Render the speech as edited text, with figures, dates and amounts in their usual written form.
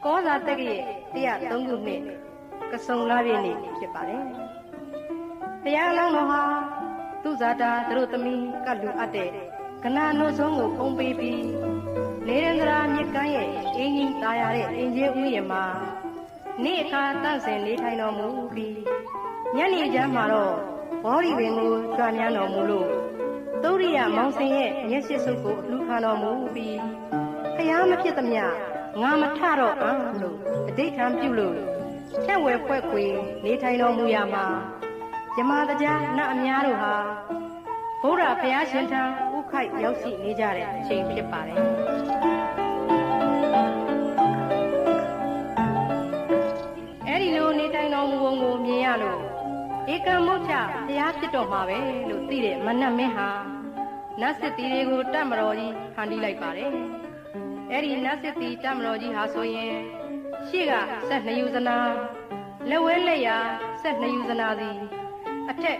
ကောဇာတက္ကရာ103ခုနှစ်ကစုံလပြည့်နေ့ဖြစ်ပါတယ်။တရားအလောင်းတော်ဟာသူဇာတာသူတို့သမီးကလူအပ်တဲ့ကနာနိုးဆုံးကိုဖုံးပေးပြီးနေရန္ဒရာမြစ်ကမ်းရဲ့အင်းကြီးตายရတဲ့အင်ကြီးဥယျာဉ်မှာနေ့အခါတန့်စင်နေထိုင်တော်မူပြီးညနေကျမ်းမှာတော့ဘောဓိပင်ကိုကြွားမြန်းတော်မူလို့သုရိယမောင်စင်ရဲ့မျက်စိစုပ်ကိုအလှခံတော်မူပြီးဖျားမဖြစ်သမျှငါမထတော့အောင်လို့အဋိဌံပြုလို့ထက်ဝဲဖွဲ့ခွေနေထိုင်တော်မူရာမှာယမတရားနတ်အများတို့ဟာဘုရားဘုရားရှင်ထံဥခိုက်ရောက်ရှိနေကြတဲ့အချိန်ဖြစ်ပါတယ်။အဲဒီလိုနေထိုင်တော်မူပုံကိုမြင်ရလို့ဧကံမုတ်ချဘုရားဖြစ်တော်မှာပဲလို့သိတဲ့မနတ်မင်းဟာနတ်စစ်တီတွေကိုတတ်မတော်ကြီးဖန်တီးလိုက်ပါတယ်။အဲဒီနတ်စစ်တီတတ်မတော်ကြီးဟာဆိုရင်ရှေ့က12ယူဇနာလက်ဝဲလက်ရာ12ယူဇနာစီအထက်